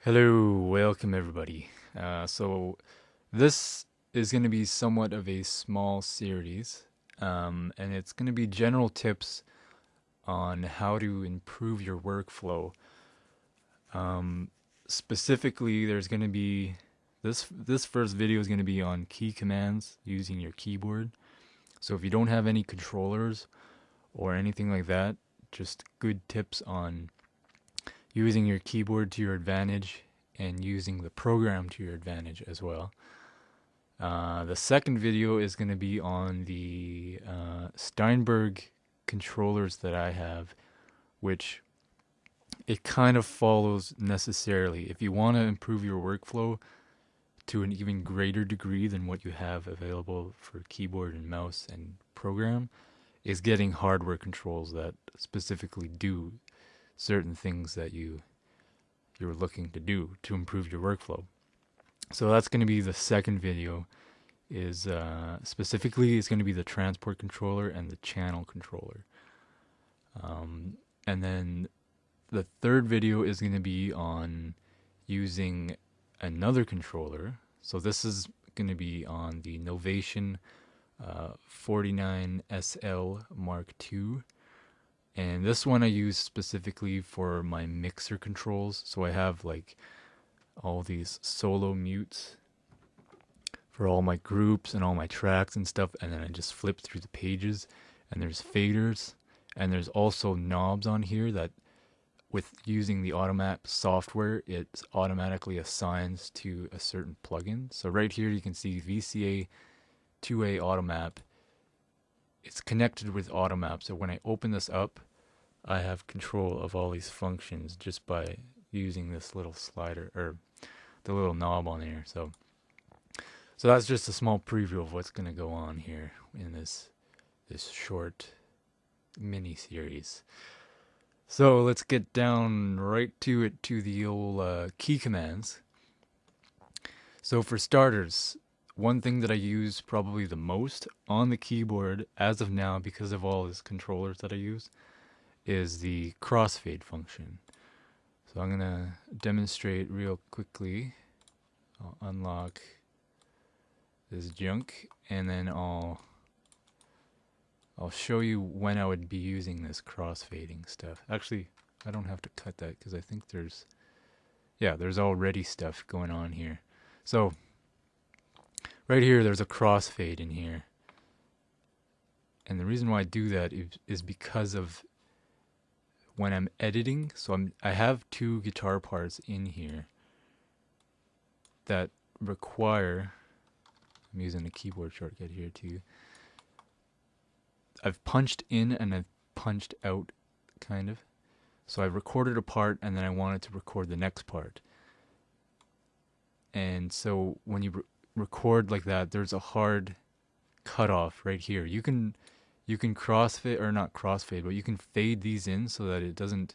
Hello, welcome everybody. So this is going to be somewhat of a small series, and it's going to be general tips on how to improve your workflow. Um, Specifically, there's going to be this first video is going to be on key commands using your keyboard. So if you don't have any controllers or anything like that, just good tips on using your keyboard to your advantage and using the program to your advantage as well. The second video is going to be on the Steinberg controllers that I have, which it kind of follows necessarily. If you want to improve your workflow to an even greater degree than what you have available for keyboard and mouse and program, is getting hardware controls that specifically do certain things that you're looking to do to improve your workflow. So that's going to be the second video. Is specifically it's going to be the transport controller and the channel controller. And then the third video is going to be on using another controller. So this is going to be on the Novation 49SL Mark II. And this one I use specifically for my mixer controls. So I have like all these solo mutes for all my groups and all my tracks and stuff, and then I just flip through the pages, and there's faders, and there's also knobs on here that with using the Automap software, it automatically assigns to a certain plugin. So right here you can see VCA 2A Automap. It's connected with Automap, so when I open this up, I have control of all these functions just by using this little slider, or the little knob on here. So that's just a small preview of what's going to go on here in this short mini series. So let's get down right to it, to the old key commands. So for starters, one thing that I use probably the most on the keyboard as of now, because of all these controllers that I use, is the crossfade function. So I'm going to demonstrate real quickly. I'll unlock this junk, and then I'll show you when I would be using this crossfading stuff. Actually, I don't have to cut that because I think there's already stuff going on here. So right here there's a crossfade in here, and the reason why I do that is because of when I'm editing. So I have two guitar parts in here that require, I'm using a keyboard shortcut here too. I've punched in and I've punched out, kind of. So I recorded a part and then I wanted to record the next part. And so when you record like that, there's a hard cutoff right here. You can crossfade, or not crossfade, but you can fade these in so that it doesn't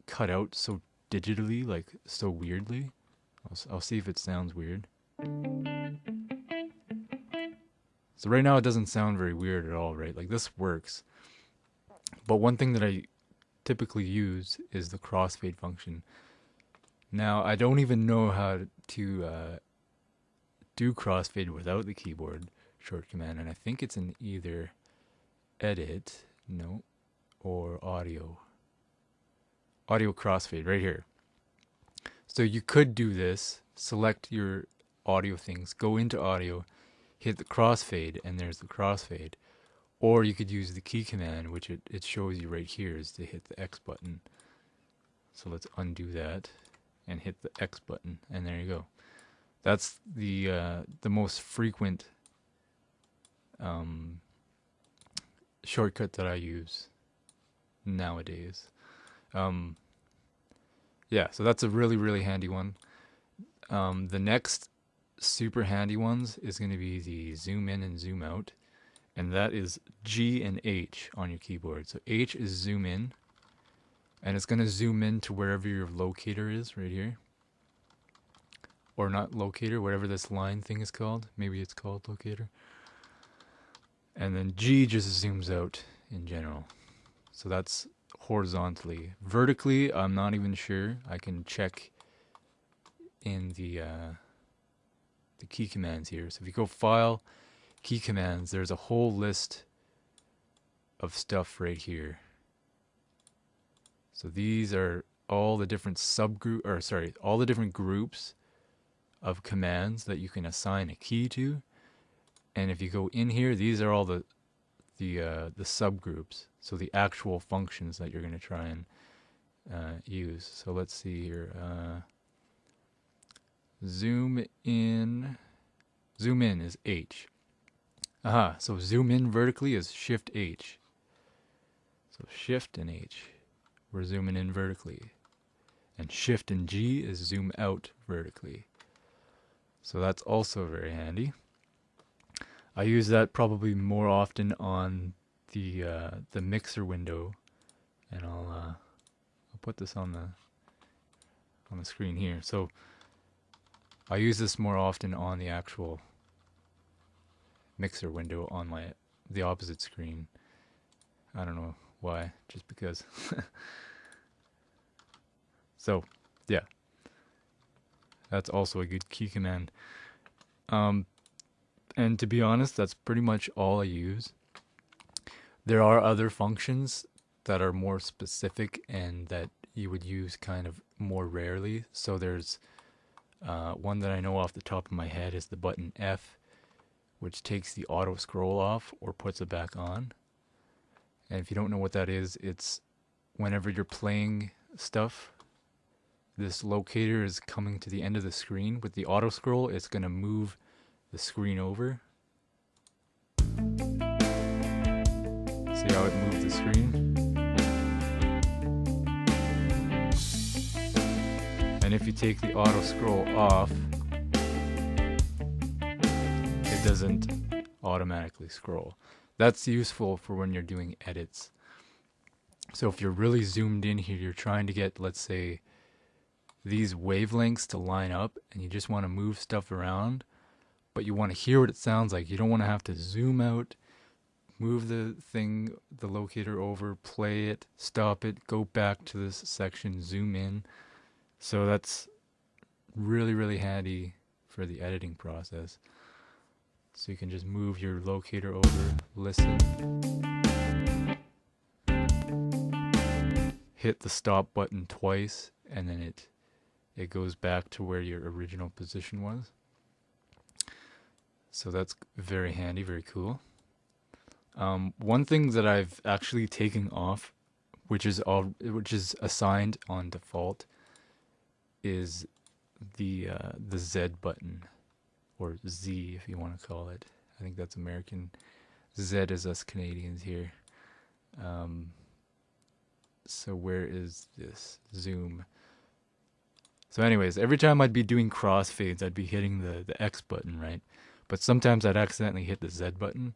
cut out so digitally, like so weirdly. I'll see if it sounds weird. So right now it doesn't sound very weird at all, right? Like this works. But one thing that I typically use is the crossfade function. Now I don't even know how to do crossfade without the keyboard short command, and I think it's in either edit, no, or audio crossfade right here. So you could do this, select your audio things, go into audio, hit the crossfade, and there's the crossfade. Or you could use the key command, which it shows you right here, is to hit the X button. So let's undo that and hit the X button, and there you go. That's the most frequent shortcut that I use nowadays. Yeah, so that's a really, really handy one. The next super handy ones is going to be the zoom in and zoom out, and that is G and H on your keyboard. So H is zoom in, and it's going to zoom in to wherever your locator is right here. Or not locator, whatever this line thing is called. Maybe it's called locator. And then G just zooms out in general. So that's horizontally. Vertically, I'm not even sure. I can check in the key commands here. So if you go File, Key Commands, there's a whole list of stuff right here. So these are all the different all the different groups of commands that you can assign a key to. And if you go in here, these are all the subgroups. So the actual functions that you're going to try and use. So let's see here. Zoom in is H. Aha, so zoom in vertically is Shift H. So Shift and H, we're zooming in vertically. And Shift and G is zoom out vertically. So that's also very handy. I use that probably more often on the mixer window, and I'll put this on the screen here. So I use this more often on the actual mixer window on the opposite screen. I don't know why, just because. So yeah, that's also a good key command. And to be honest, that's pretty much all I use. There are other functions that are more specific and that you would use kind of more rarely. So there's one that I know off the top of my head is the button F, which takes the auto scroll off or puts it back on. And if you don't know what that is, it's whenever you're playing stuff, this locator is coming to the end of the screen. With the auto scroll, it's going to move the screen over. See how it moved the screen? And if you take the auto scroll off, it doesn't automatically scroll. That's useful for when you're doing edits. So if you're really zoomed in here, you're trying to get, let's say, these wavelengths to line up, and you just want to move stuff around, but you want to hear what it sounds like. You don't want to have to zoom out, move the locator over, play it, stop it, go back to this section, zoom in. So that's really, really handy for the editing process. So you can just move your locator over, listen, hit the stop button twice, and then it goes back to where your original position was. So that's very handy, very cool. One thing that I've actually taken off, which is assigned on default, is the Z button, or Z if you want to call it. I think that's American. Z is us Canadians here. So where is this? Zoom. So anyways, every time I'd be doing crossfades, I'd be hitting the X button, right? But sometimes I'd accidentally hit the Z button,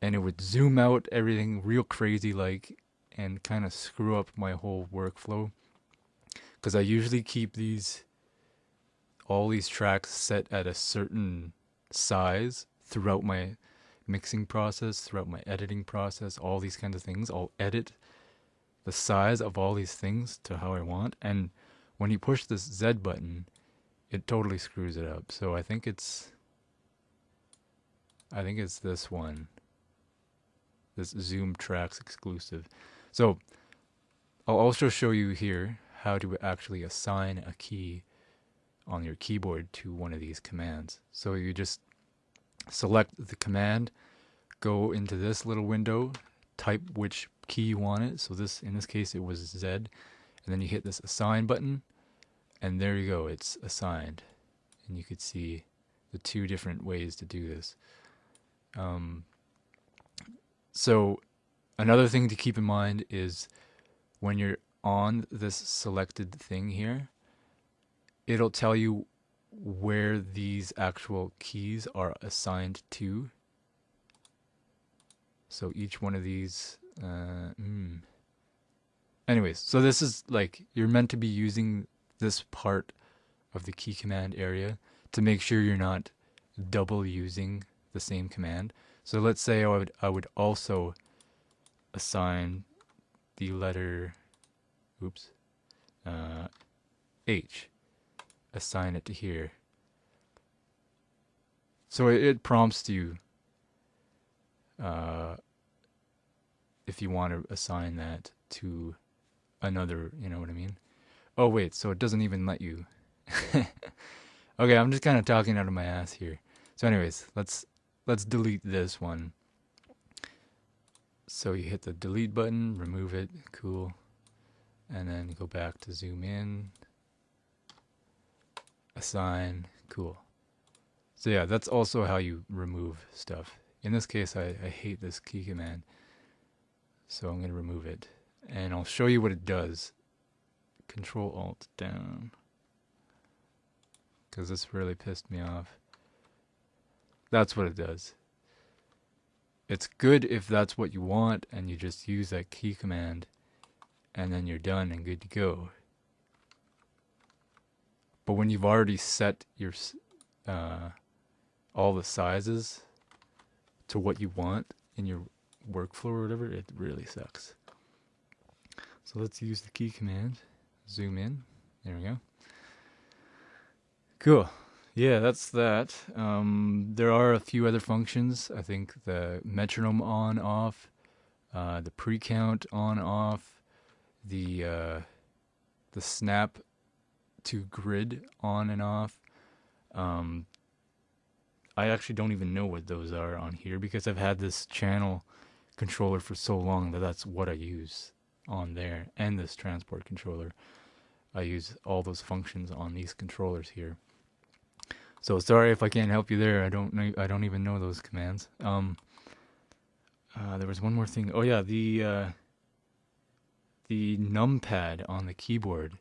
and it would zoom out everything real crazy like, and kind of screw up my whole workflow. Because I usually keep all these tracks set at a certain size throughout my mixing process, throughout my editing process, all these kinds of things. I'll edit the size of all these things to how I want, and when you push this Z button, it totally screws it up. So I think it's this one, this Zoom Tracks exclusive. So I'll also show you here how to actually assign a key on your keyboard to one of these commands. So you just select the command, go into this little window, type which key you want it. So in this case it was Z, and then you hit this assign button, and there you go, it's assigned. And you could see the two different ways to do this. So another thing to keep in mind is when you're on this selected thing here, it'll tell you where these actual keys are assigned to. So each one of these, anyways, so this is like, you're meant to be using this part of the key command area to make sure you're not double using the same command. So let's say I would also assign the letter, H. Assign it to here. So it prompts you if you want to assign that to another, you know what I mean? Oh wait, so it doesn't even let you. Okay, I'm just kind of talking out of my ass here. So anyways, let's delete this one. So you hit the delete button, remove it, cool. And then go back to zoom in, assign, cool. So yeah, that's also how you remove stuff. In this case, I hate this key command. So I'm going to remove it. And I'll show you what it does. Control Alt down. Because this really pissed me off. That's what it does. It's good if that's what you want and you just use that key command and then you're done and good to go. But when you've already set your all the sizes to what you want in your workflow or whatever, it really sucks. So let's use the key command. Zoom in. There we go. Cool. Yeah, that's that. There are a few other functions. I think the metronome on off, the pre-count on off, the snap to grid on and off. I actually don't even know what those are on here because I've had this channel controller for so long that that's what I use on there, and this transport controller. I use all those functions on these controllers here. So sorry if I can't help you there. I don't even know those commands. There was one more thing. Oh yeah, the numpad on the keyboard.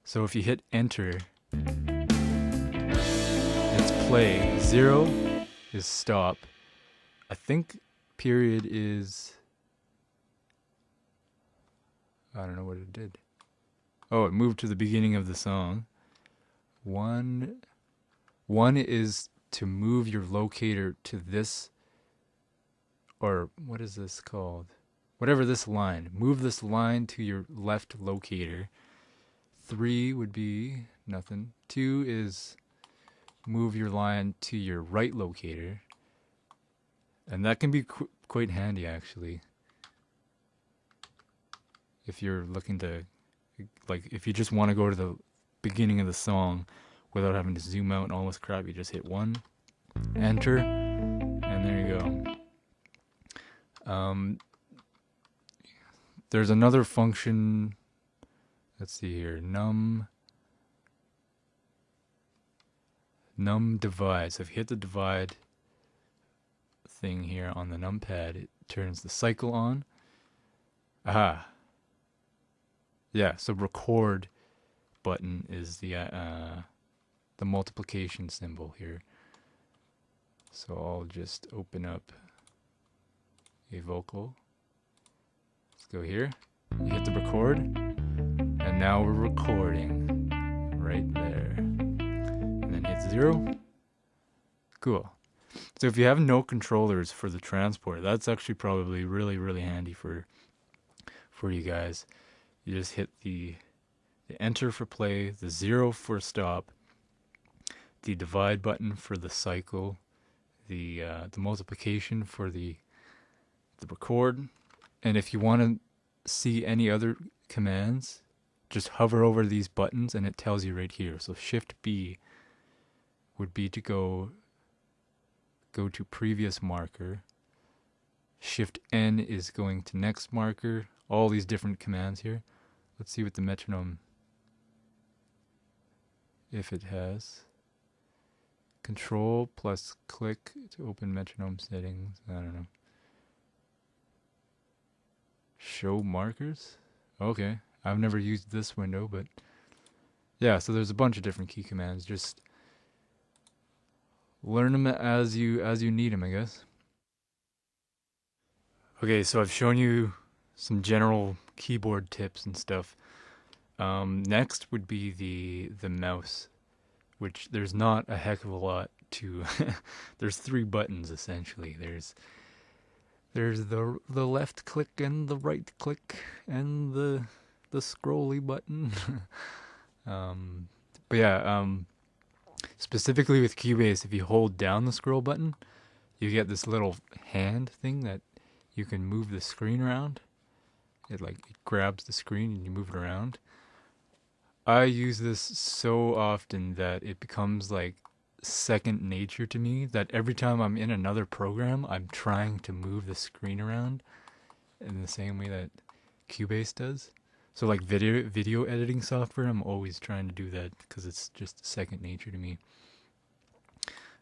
So if you hit enter, it's play. 0 is stop. I think period is, I don't know what it did. Oh, it moved to the beginning of the song. 1 is to move your locator to this, or what is this called? Whatever this line. Move this line to your left locator. 3 would be nothing. 2 is move your line to your right locator. And that can be quite handy, actually. If you're looking to, like, if you just want to go to the beginning of the song without having to zoom out and all this crap, you just hit 1, enter, and there you go. There's another function. Let's see here. Num divide. So if you hit the divide thing here on the numpad, it turns the cycle on. Aha. Yeah, so record button is the multiplication symbol here. So I'll just open up a vocal. Let's go here. You hit the record, and now we're recording right there. And then hit 0. Cool. So if you have no controllers for the transport, that's actually probably really, really handy for you guys. You just hit the enter for play, the 0 for stop, the divide button for the cycle, the multiplication for the record. And if you want to see any other commands, just hover over these buttons and it tells you right here. So Shift B would be to go to previous marker. Shift N is going to next marker. All these different commands here. Let's see what the metronome, if it has. Control plus click to open metronome settings. I don't know. Show markers? Okay. I've never used this window, but yeah, so there's a bunch of different key commands. Just learn them as you need them, I guess. Okay, so I've shown you some general keyboard tips and stuff. Next would be the mouse, which there's not a heck of a lot to. There's 3 buttons essentially. There's There's the left click and the right click and the scrolly button. um, but yeah, specifically with Cubase, if you hold down the scroll button, you get this little hand thing that you can move the screen around. It grabs the screen and you move it around. I use this so often that it becomes like second nature to me, that every time I'm in another program, I'm trying to move the screen around in the same way that Cubase does. So like video editing software, I'm always trying to do that because it's just second nature to me.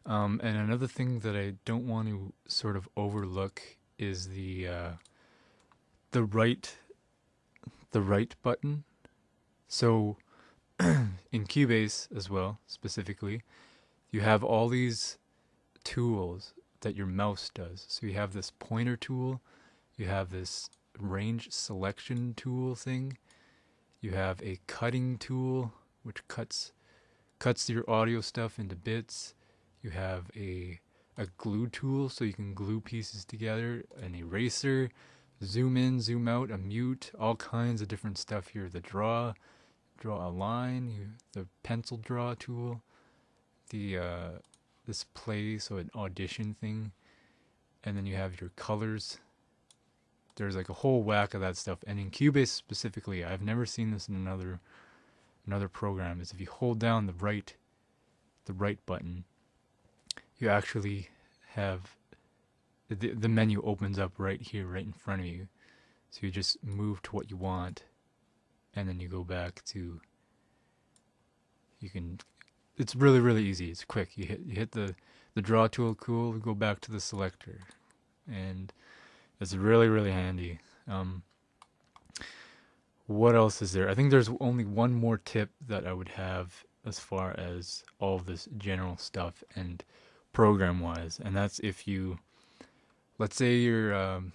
And another thing that I don't want to sort of overlook is the right button. So in Cubase as well, specifically, you have all these tools that your mouse does. So you have this pointer tool, you have this range selection tool thing, you have a cutting tool which cuts your audio stuff into bits. You have a glue tool so you can glue pieces together, an eraser, zoom in, zoom out, a mute, all kinds of different stuff here. The draw a line, the pencil draw tool, the this play, so an audition thing, and then you have your colors. There's like a whole whack of that stuff. And in Cubase specifically, I've never seen this in another program, is if you hold down the right button, you actually have the menu opens up right here, right in front of you. So you just move to what you want, and then you go back to. It's really, really easy. It's quick. You hit the draw tool, cool. Go back to the selector, and it's really, really handy. What else is there? I think there's only one more tip that I would have as far as all of this general stuff and program wise, and that's if you, let's say you're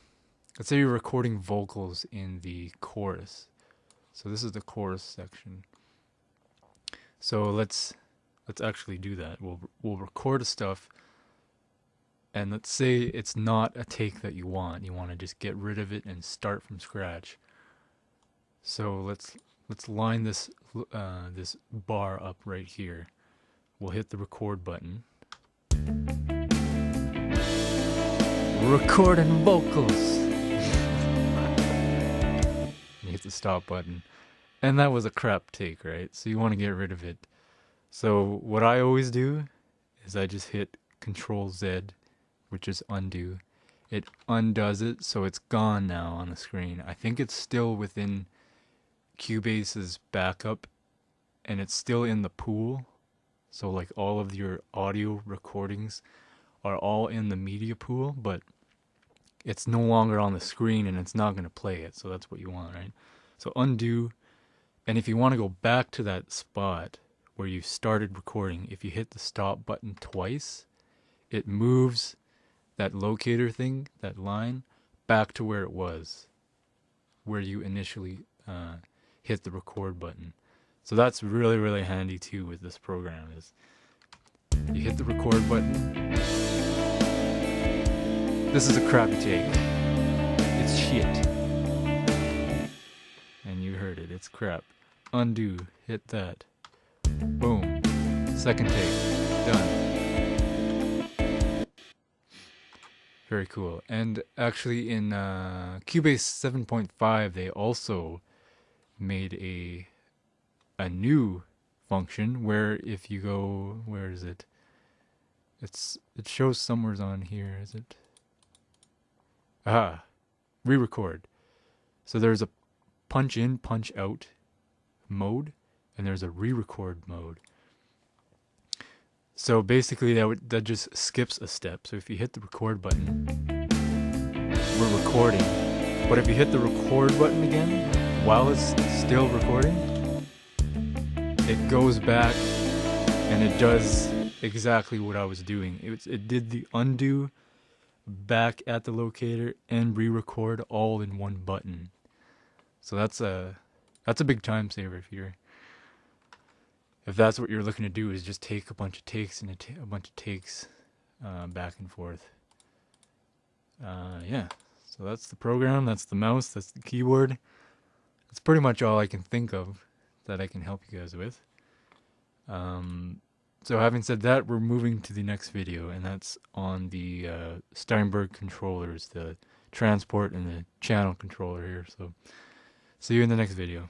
recording vocals in the chorus. So this is the chorus section. So let's actually do that. We'll record the stuff, and let's say it's not a take that you want. You want to just get rid of it and start from scratch. So let's line this this bar up right here. We'll hit the record button. Recording vocals. You hit the stop button. And that was a crap take, right? So you want to get rid of it. So what I always do is I just hit Control Z, which is undo. It undoes it, so it's gone now on the screen. I think it's still within Cubase's backup, and it's still in the pool. So like all of your audio recordings are all in the media pool, but it's no longer on the screen and it's not going to play it. So that's what you want, right? So undo. And if you want to go back to that spot where you started recording, if you hit the stop button twice, it moves that locator thing, that line, back to where it was, where you initially hit the record button. So that's really, really handy too with this program, is you hit the record button. This is a crappy take. It's shit. And you heard it, it's crap. Undo, hit that. Boom. Second take. Done. Very cool. And actually in Cubase 7.5 they also made a new function where if you go, where is it? It shows somewhere's on here, is it? Re-record. So there's a punch in, punch out mode, and there's a re-record mode. So basically that just skips a step. So if you hit the record button, we're recording. But if you hit the record button again while it's still recording, it goes back and it does exactly what I was doing. It did the undo, back at the locator, and re-record all in one button. So that's a big time saver if that's what you're looking to do, is just take a bunch of takes and a bunch of takes back and forth. Yeah, So that's the program, that's the mouse, that's the keyboard. That's pretty much all I can think of that I can help you guys with. So having said that, we're moving to the next video, and that's on the Steinberg controllers, the transport and the channel controller here. So see you in the next video.